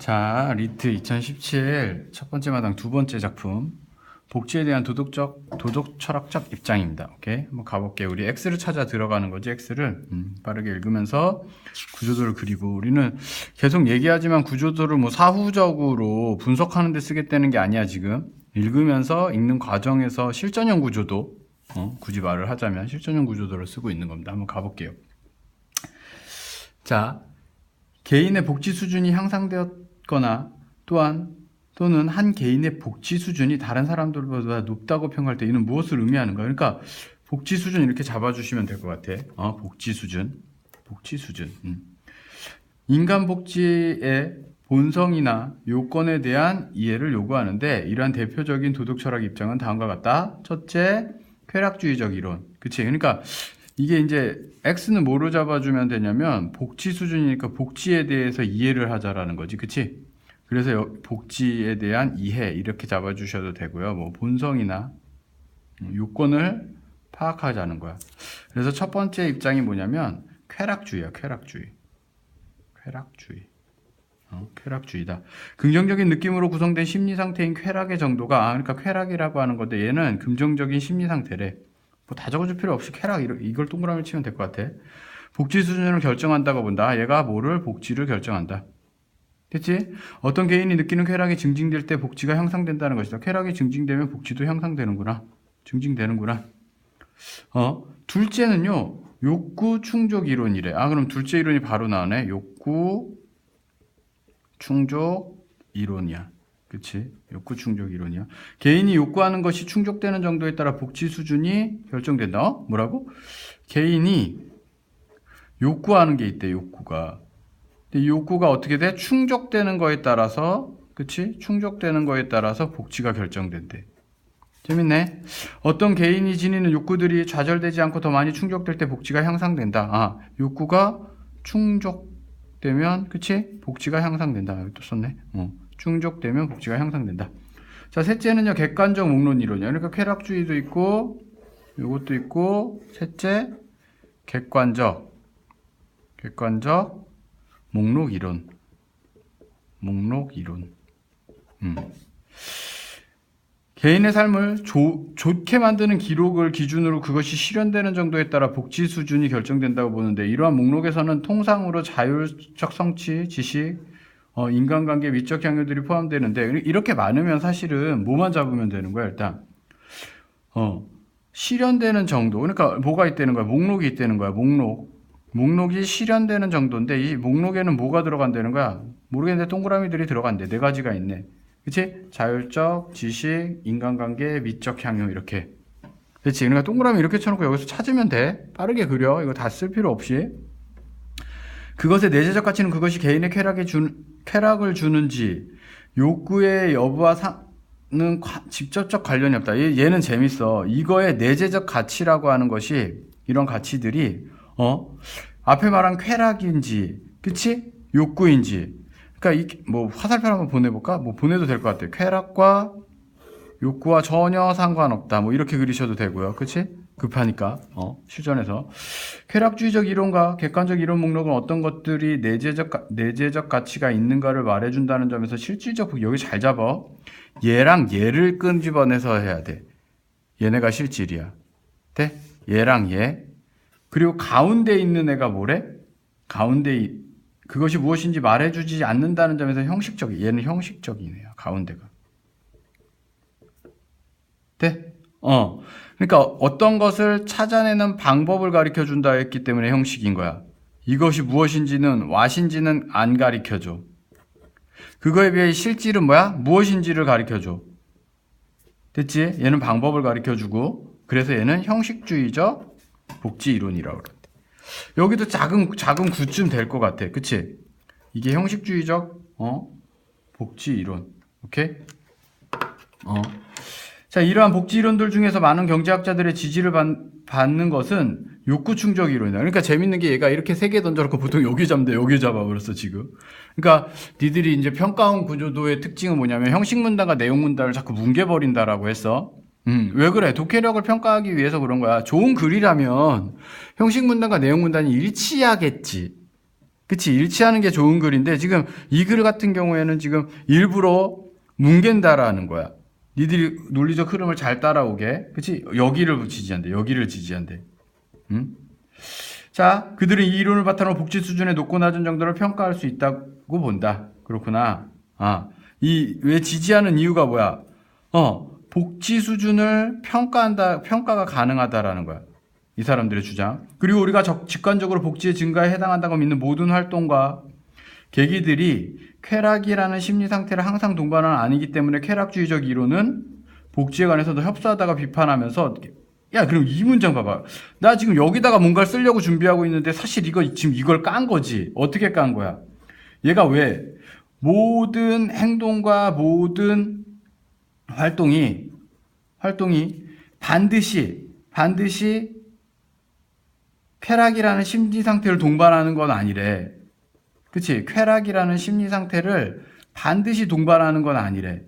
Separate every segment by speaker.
Speaker 1: 자, 리트 2017 첫 번째 마당 두 번째 작품. 복지에 대한 도덕 철학적 입장입니다. 오케이. 한번 가볼게요. 우리 X를 찾아 들어가는 거지, X를. 빠르게 읽으면서 구조도를 그리고, 우리는 계속 얘기하지만 구조도를 뭐 사후적으로 분석하는 데 쓰겠다는 게 아니야, 지금. 읽으면서 읽는 과정에서 실전형 구조도, 굳이 말을 하자면 실전형 구조도를 쓰고 있는 겁니다. 한번 가볼게요. 자, 개인의 복지 수준이 향상되었거나 또는 한 개인의 복지 수준이 다른 사람들보다 높다고 평가할 때 이는 무엇을 의미하는가? 그러니까 복지 수준 이렇게 잡아주시면 될 것 같아. 복지 수준. 인간 복지의 본성이나 요건에 대한 이해를 요구하는데 이러한 대표적인 도덕 철학 입장은 다음과 같다. 첫째, 쾌락주의적 이론. 그치? 그러니까 이게 이제 X는 뭐로 잡아주면 되냐면 복지 수준이니까 복지에 대해서 이해를 하자라는 거지. 그치? 그래서 복지에 대한 이해 이렇게 잡아주셔도 되고요. 뭐 본성이나 요건을 파악하자는 거야. 그래서 첫 번째 입장이 뭐냐면 쾌락주의야. 쾌락주의다. 긍정적인 느낌으로 구성된 심리 상태인 쾌락의 정도가 그러니까 쾌락이라고 하는 건데 얘는 긍정적인 심리 상태래. 뭐 다 적어줄 필요 없이 쾌락 이걸 동그라미 치면 될 것 같아. 복지 수준을 결정한다고 본다. 얘가 뭐를 복지를 결정한다. 됐지? 어떤 개인이 느끼는 쾌락이 증진될 때 복지가 향상된다는 것이다. 쾌락이 증진되면 복지도 향상되는구나. 증진되는구나. 둘째는요. 욕구 충족 이론이래. 그럼 둘째 이론이 바로 나오네. 욕구 충족 이론이야. 그치? 욕구 충족 이론이야. 개인이 요구하는 것이 충족되는 정도에 따라 복지 수준이 결정된다. 뭐라고? 개인이 요구하는 게 있대, 욕구가. 근데 욕구가 어떻게 돼? 충족되는 거에 따라서, 그치? 충족되는 거에 따라서 복지가 결정된대. 재밌네. 어떤 개인이 지니는 욕구들이 좌절되지 않고 더 많이 충족될 때 복지가 향상된다. 욕구가 충족되면, 그치? 복지가 향상된다. 여기 또 썼네. 충족되면 복지가 향상된다. 자, 셋째는요, 객관적 목론 이론이야. 그러니까 쾌락주의도 있고, 요것도 있고, 셋째, 객관적 목록 이론. 개인의 삶을 좋게 만드는 기록을 기준으로 그것이 실현되는 정도에 따라 복지 수준이 결정된다고 보는데 이러한 목록에서는 통상으로 자율적 성취, 지식, 인간관계, 미적 향유들이 포함되는데 이렇게 많으면 사실은 뭐만 잡으면 되는 거야 일단. 실현되는 정도. 그러니까 뭐가 있다는 거야? 목록이 있다는 거야. 목록이 실현되는 정도인데 이 목록에는 뭐가 들어간다는 거야? 모르겠는데 동그라미들이 들어간대. 4가지가 있네. 그치? 자율적, 지식, 인간관계, 미적 향유 이렇게. 그치? 그러니까 동그라미 이렇게 쳐놓고 여기서 찾으면 돼. 빠르게 그려. 이거 다 쓸 필요 없이. 그것의 내재적 가치는 그것이 개인의 쾌락을 주는지 욕구의 여부와는 직접적 관련이 없다. 얘는 재밌어. 이거의 내재적 가치라고 하는 것이 이런 가치들이 앞에 말한 쾌락인지, 그치? 욕구인지. 그러니까 뭐 화살표 한번 보내볼까? 뭐 보내도 될 것 같아. 쾌락과 욕구와 전혀 상관없다. 뭐 이렇게 그리셔도 되고요. 그치? 급하니까. 실전에서. 쾌락주의적 이론과 객관적 이론 목록은 어떤 것들이 내재적 가치가 있는가를 말해준다는 점에서 실질적, 여기 잘 잡아. 얘랑 얘를 끈집어내서 해야 돼. 얘네가 실질이야. 돼? 얘랑 얘. 그리고 가운데 있는 애가 뭐래? 그것이 무엇인지 말해주지 않는다는 점에서 얘는 형식적이네요. 가운데가. 돼? 그러니까 어떤 것을 찾아내는 방법을 가르쳐준다 했기 때문에 형식인 거야. 이것이 무엇인지는 왓인지는 안 가르쳐줘. 그거에 비해 실질은 뭐야? 무엇인지를 가르쳐줘. 됐지? 얘는 방법을 가르쳐주고 그래서 얘는 형식주의적 복지 이론이라고 그러는데 여기도 작은 구쯤 될 것 같아. 그치? 이게 형식주의적 복지 이론. 오케이? 자, 이러한 복지 이론들 중에서 많은 경제학자들의 지지를 받는 것은 욕구 충족 이론이다. 그러니까 재밌는 게 얘가 이렇게 3개 던져놓고 보통 여기 잡는데 여기 잡아버렸어 지금. 그러니까 니들이 이제 평가원 구조도의 특징은 뭐냐면 형식 문단과 내용 문단을 자꾸 뭉개버린다라고 했어. 왜 그래? 독해력을 평가하기 위해서 그런 거야. 좋은 글이라면 형식 문단과 내용 문단이 일치하겠지. 그치? 일치하는 게 좋은 글인데 지금 이 글 같은 경우에는 지금 일부러 뭉갠다라는 거야. 니들이 논리적 흐름을 잘 따라오게. 그치? 여기를 지지한대. 여기를 지지한대. 응? 자, 그들은 이 이론을 바탕으로 복지 수준의 높고 낮은 정도를 평가할 수 있다고 본다. 그렇구나. 왜 지지하는 이유가 뭐야? 복지 수준을 평가가 가능하다라는 거야. 이 사람들의 주장. 그리고 우리가 직관적으로 복지의 증가에 해당한다고 믿는 모든 활동과 계기들이 쾌락이라는 심리 상태를 항상 동반하는 아니기 때문에 쾌락주의적 이론은 복지에 관해서도 협소하다가 비판하면서 야, 그럼 이 문장 봐봐. 나 지금 여기다가 뭔가를 쓰려고 준비하고 있는데 사실 지금 이걸 깐 거지. 어떻게 깐 거야? 얘가 왜 모든 행동과 모든 활동이 반드시 쾌락이라는 심리 상태를 동반하는 건 아니래. 그치? 쾌락이라는 심리 상태를 반드시 동반하는 건 아니래.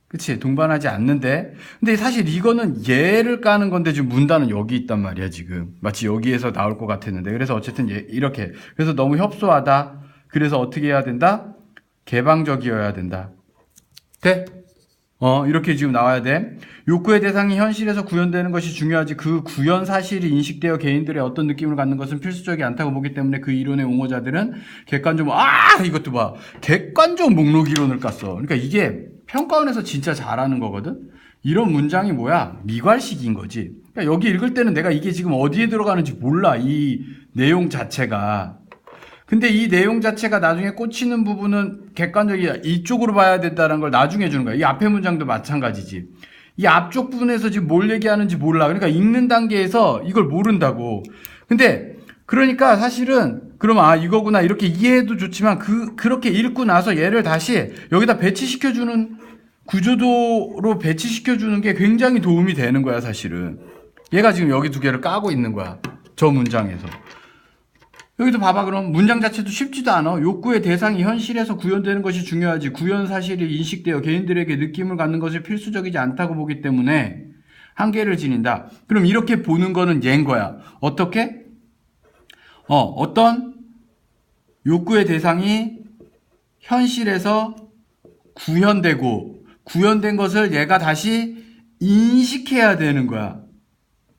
Speaker 1: 그치? 동반하지 않는데. 근데 사실 이거는 얘를 까는 건데 지금 문단은 여기 있단 말이야, 지금. 마치 여기에서 나올 것 같았는데. 그래서 어쨌든 이렇게. 그래서 너무 협소하다. 그래서 어떻게 해야 된다? 개방적이어야 된다. 돼? 이렇게 지금 나와야 돼. 욕구의 대상이 현실에서 구현되는 것이 중요하지 그 구현 사실이 인식되어 개인들의 어떤 느낌을 갖는 것은 필수적이 않다고 보기 때문에 그 이론의 옹호자들은 객관적, 이것도 봐. 객관적 목록 이론을 깠어. 그러니까 이게 평가원에서 진짜 잘하는 거거든? 이런 문장이 뭐야? 미괄식인 거지. 그러니까 여기 읽을 때는 내가 이게 지금 어디에 들어가는지 몰라. 이 내용 자체가. 근데 이 내용 자체가 나중에 꽂히는 부분은 객관적이야. 이쪽으로 봐야 된다는 걸 나중에 주는 거야. 이 앞에 문장도 마찬가지지. 이 앞쪽 부분에서 지금 뭘 얘기하는지 몰라. 그러니까 읽는 단계에서 이걸 모른다고. 근데 그러니까 사실은 그럼 이거구나 이렇게 이해해도 좋지만 그렇게 읽고 나서 얘를 다시 여기다 배치시켜주는 구조도로 배치시켜주는 게 굉장히 도움이 되는 거야 사실은. 얘가 지금 여기 두 개를 까고 있는 거야. 저 문장에서. 여기도 봐봐. 그럼 문장 자체도 쉽지도 않아. 욕구의 대상이 현실에서 구현되는 것이 중요하지 구현 사실이 인식되어 개인들에게 느낌을 갖는 것이 필수적이지 않다고 보기 때문에 한계를 지닌다. 그럼 이렇게 보는 거는 얘인 거야. 어떻게? 어떤 욕구의 대상이 현실에서 구현된 것을 얘가 다시 인식해야 되는 거야.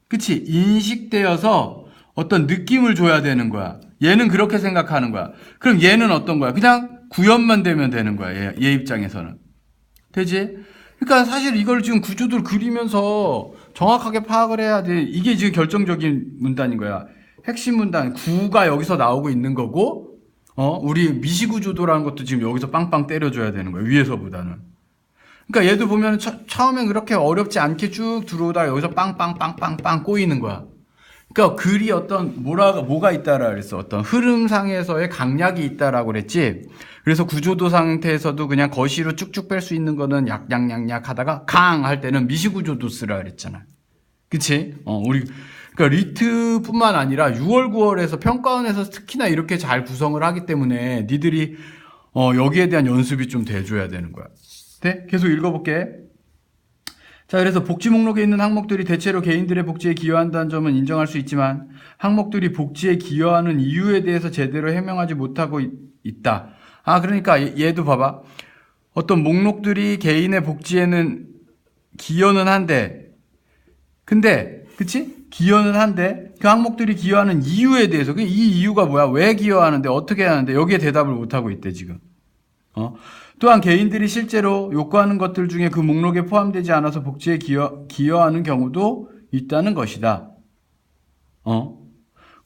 Speaker 1: 그치? 인식되어서 어떤 느낌을 줘야 되는 거야. 얘는 그렇게 생각하는 거야. 그럼 얘는 어떤 거야? 그냥 구현만 되면 되는 거야. 얘 입장에서는. 되지? 그러니까 사실 이걸 지금 구조도를 그리면서 정확하게 파악을 해야 돼. 이게 지금 결정적인 문단인 거야. 핵심 문단, 구가 여기서 나오고 있는 거고, 우리 미시구조도라는 것도 지금 여기서 빵빵 때려줘야 되는 거야. 위에서보다는. 그러니까 얘도 보면 처음엔 그렇게 어렵지 않게 쭉 들어오다가 여기서 빵빵빵빵빵 꼬이는 거야. 그러니까 글이 뭐가 있다라 그랬어. 어떤 흐름상에서의 강약이 있다라고 그랬지. 그래서 구조도 상태에서도 그냥 거시로 쭉쭉 뺄 수 있는 거는 약약약약 하다가 강 할 때는 미시구조도 쓰라 그랬잖아. 그치? 그러니까 리트뿐만 아니라 6월, 9월에서 평가원에서 특히나 이렇게 잘 구성을 하기 때문에 니들이 여기에 대한 연습이 좀 돼줘야 되는 거야. 네? 계속 읽어볼게. 자, 그래서 복지 목록에 있는 항목들이 대체로 개인들의 복지에 기여한다는 점은 인정할 수 있지만 항목들이 복지에 기여하는 이유에 대해서 제대로 해명하지 못하고 있다. 그러니까 얘도 봐봐. 어떤 목록들이 개인의 복지에는 기여는 한데 근데 그치? 기여는 한데 그 항목들이 기여하는 이유에 대해서 이 이유가 뭐야? 왜 기여하는데 어떻게 하는데 여기에 대답을 못하고 있대 지금. 또한 개인들이 실제로 요구하는 것들 중에 그 목록에 포함되지 않아서 복지에 기여하는 경우도 있다는 것이다.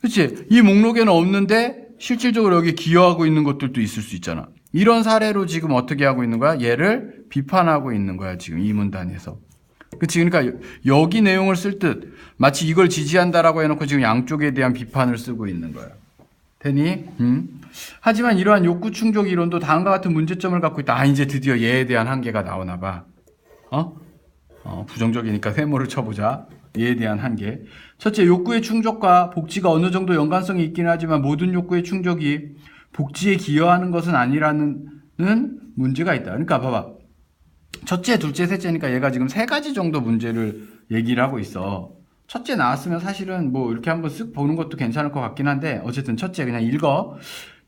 Speaker 1: 그치? 이 목록에는 없는데 실질적으로 여기 기여하고 있는 것들도 있을 수 있잖아. 이런 사례로 지금 어떻게 하고 있는 거야? 얘를 비판하고 있는 거야 지금 이 문단에서. 그치? 그러니까 여기 내용을 쓸 듯 마치 이걸 지지한다라고 해놓고 지금 양쪽에 대한 비판을 쓰고 있는 거야. 되니? 하지만 이러한 욕구 충족 이론도 다음과 같은 문제점을 갖고 있다. 이제 드디어 얘에 대한 한계가 나오나 봐. 부정적이니까 세모를 쳐보자. 얘에 대한 한계. 첫째, 욕구의 충족과 복지가 어느 정도 연관성이 있긴 하지만 모든 욕구의 충족이 복지에 기여하는 것은 아니라는 문제가 있다. 그러니까 봐봐. 첫째, 둘째, 셋째니까 얘가 지금 세 가지 정도 문제를 얘기를 하고 있어. 첫째 나왔으면 사실은 뭐 이렇게 한번 쓱 보는 것도 괜찮을 것 같긴 한데 어쨌든 첫째 그냥 읽어.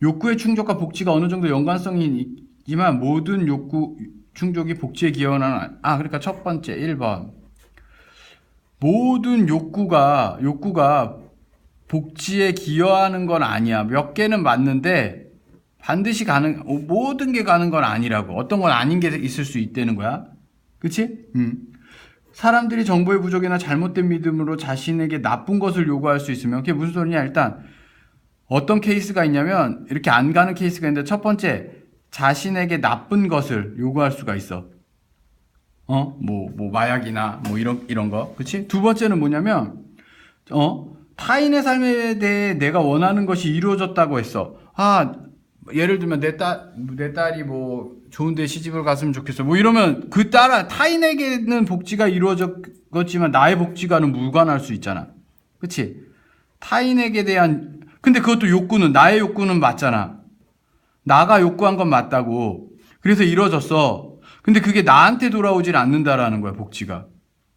Speaker 1: 욕구의 충족과 복지가 어느 정도 연관성이 있지만 모든 욕구 충족이 복지에 기여하는 그러니까 첫 번째 1번 모든 욕구가 복지에 기여하는 건 아니야. 몇 개는 맞는데 반드시 모든 게 가는 건 아니라고. 어떤 건 아닌 게 있을 수 있다는 거야. 그치? 사람들이 정보의 부족이나 잘못된 믿음으로 자신에게 나쁜 것을 요구할 수 있으면 그게 무슨 소리냐. 일단 어떤 케이스가 있냐면 이렇게 안 가는 케이스가 있는데 첫 번째 자신에게 나쁜 것을 요구할 수가 있어. 뭐 마약이나 뭐 이런 거. 그치? 두 번째는 뭐냐면 타인의 삶에 대해 내가 원하는 것이 이루어졌다고 했어. 예를 들면 내 딸이 뭐 좋은 데 시집을 갔으면 좋겠어. 뭐 이러면 그 타인에게는 복지가 이루어졌지만 나의 복지가는 무관할 수 있잖아. 그치? 타인에게 대한 근데 그것도 나의 욕구는 맞잖아. 나가 욕구한 건 맞다고. 그래서 이루어졌어. 근데 그게 나한테 돌아오질 않는다라는 거야, 복지가.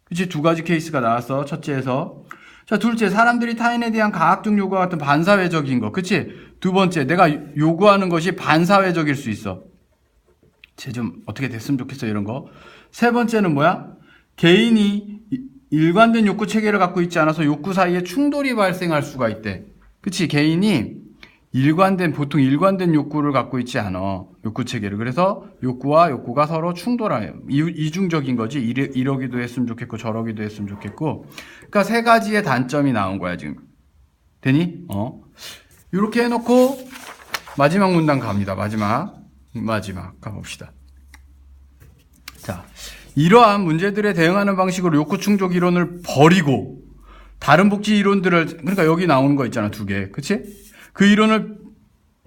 Speaker 1: 그치? 두 가지 케이스가 나왔어, 첫째에서. 자, 둘째, 사람들이 타인에 대한 가학적 요구와 같은 반사회적인 거. 그치? 두 번째, 내가 요구하는 것이 반사회적일 수 있어. 쟤 좀 어떻게 됐으면 좋겠어, 이런 거. 세 번째는 뭐야? 개인이 일관된 욕구 체계를 갖고 있지 않아서 욕구 사이에 충돌이 발생할 수가 있대. 그치? 개인이 보통 일관된 욕구를 갖고 있지 않아. 욕구 체계를. 그래서 욕구와 욕구가 서로 충돌해요. 이중적인 거지. 이러기도 했으면 좋겠고, 저러기도 했으면 좋겠고. 그러니까 세 가지의 단점이 나온 거야, 지금. 되니? 이렇게 해놓고, 마지막 문단 갑니다. 마지막. 가봅시다. 자. 이러한 문제들에 대응하는 방식으로 욕구 충족 이론을 버리고, 다른 복지 이론들을, 그러니까 여기 나오는 거 있잖아, 두 개. 그치? 그 이론을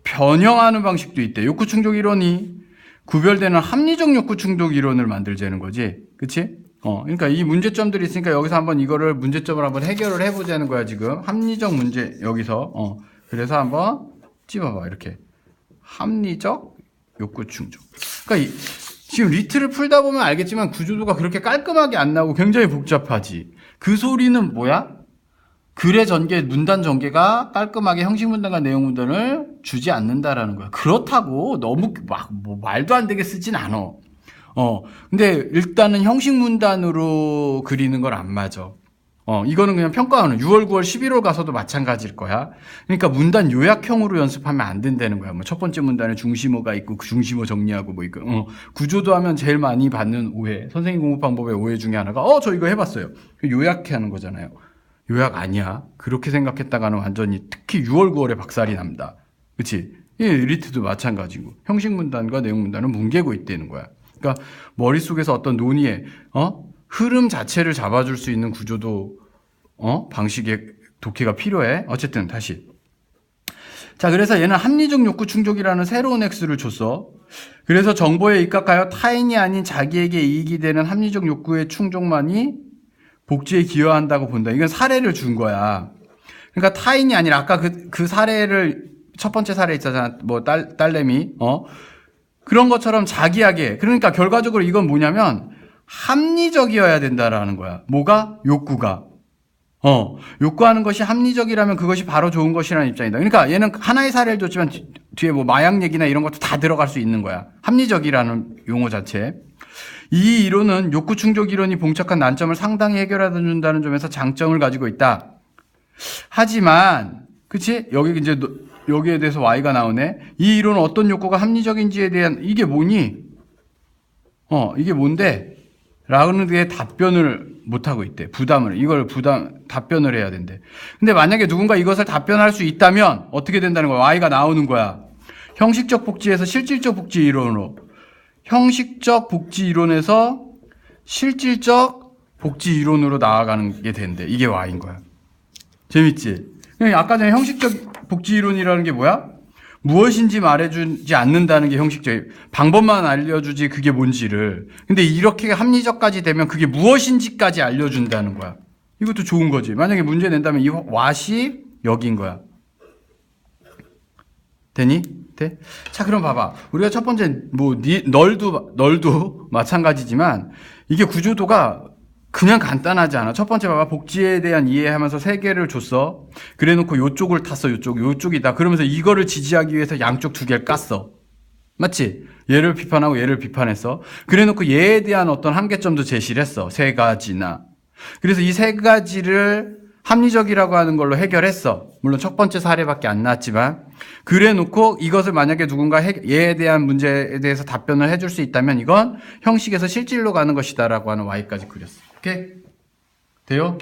Speaker 1: 변형하는 방식도 있대. 욕구 충족 이론이 구별되는 합리적 욕구 충족 이론을 만들자는 거지. 그치? 그러니까 이 문제점들이 있으니까 여기서 한번 이거를 문제점을 한번 해결을 해보자는 거야, 지금. 합리적 문제, 여기서. 그래서 한번 찝어봐, 이렇게. 합리적 욕구 충족. 그러니까 지금 리트를 풀다 보면 알겠지만 구조도가 그렇게 깔끔하게 안 나오고 굉장히 복잡하지. 그 소리는 뭐야? 글의 전개, 문단 전개가 깔끔하게 형식 문단과 내용 문단을 주지 않는다라는 거야. 그렇다고 너무 뭐 말도 안 되게 쓰진 않아. 근데 일단은 형식 문단으로 그리는 건 안 맞아. 이거는 그냥 평가하는 6월, 9월, 11월 가서도 마찬가지일 거야. 그러니까 문단 요약형으로 연습하면 안 된다는 거야. 뭐 첫 번째 문단에 중심어가 있고 그 중심어 정리하고 뭐 이거. 구조도 하면 제일 많이 받는 오해. 선생님 공부 방법의 오해 중에 하나가 저 이거 해봤어요. 요약해 하는 거잖아요. 요약 아니야. 그렇게 생각했다가는 완전히 특히 6월, 9월에 박살이 납니다. 그치? 리트도 마찬가지고. 형식 문단과 내용 문단은 뭉개고 있다는 거야. 그러니까 머릿속에서 어떤 논의의, 흐름 자체를 잡아줄 수 있는 구조도, 방식의 독해가 필요해. 어쨌든 다시. 자, 그래서 얘는 합리적 욕구 충족이라는 새로운 X를 줬어. 그래서 정보에 입각하여 타인이 아닌 자기에게 이익이 되는 합리적 욕구의 충족만이 복지에 기여한다고 본다. 이건 사례를 준 거야. 그러니까 타인이 아니라 아까 그 사례를 첫 번째 사례 있잖아. 뭐 딸내미 그런 것처럼 자기에게. 그러니까 결과적으로 이건 뭐냐면 합리적이어야 된다라는 거야. 뭐가? 욕구가. 욕구하는 것이 합리적이라면 그것이 바로 좋은 것이라는 입장이다. 그러니까 얘는 하나의 사례를 줬지만 뒤에 뭐 마약 얘기나 이런 것도 다 들어갈 수 있는 거야. 합리적이라는 용어 자체. 이 이론은 욕구 충족 이론이 봉착한 난점을 상당히 해결해 준다는 점에서 장점을 가지고 있다. 하지만, 그치? 여기에 대해서 Y가 나오네. 이 이론은 어떤 욕구가 합리적인지에 대한, 이게 뭐니? 이게 뭔데? 라는 데 답변을 못하고 있대. 답변을 해야 된대. 근데 만약에 누군가 이것을 답변할 수 있다면 어떻게 된다는 거야? Y가 나오는 거야. 형식적 복지에서 실질적 복지 이론으로. 형식적 복지 이론에서 실질적 복지 이론으로 나아가는 게 된대. 이게 Y인 거야. 재밌지? 아까 전에 형식적 복지 이론이라는 게 뭐야? 무엇인지 말해주지 않는다는 게 형식적, 방법만 알려주지 그게 뭔지를. 근데 이렇게 합리적까지 되면 그게 무엇인지까지 알려준다는 거야. 이것도 좋은 거지. 만약에 문제 낸다면 이 what이 여기인 거야. 되니? 돼? 자, 그럼 봐봐. 우리가 첫 번째, 널도 마찬가지지만, 이게 구조도가 그냥 간단하지 않아. 첫 번째 봐봐. 복지에 대한 이해하면서 세 개를 줬어. 그래 놓고 요쪽을 탔어. 요쪽이다. 그러면서 이거를 지지하기 위해서 양쪽 두 개를 깠어. 맞지? 얘를 비판하고 얘를 비판했어. 그래 놓고 얘에 대한 어떤 한계점도 제시를 했어. 세 가지나. 그래서 이 세 가지를 합리적이라고 하는 걸로 해결했어. 물론 첫 번째 사례밖에 안 나왔지만. 그래 놓고 이것을 만약에 누군가 얘에 대한 문제에 대해서 답변을 해줄 수 있다면 이건 형식에서 실질로 가는 것이다 라고 하는 Y까지 그렸어. 오케이? 돼요?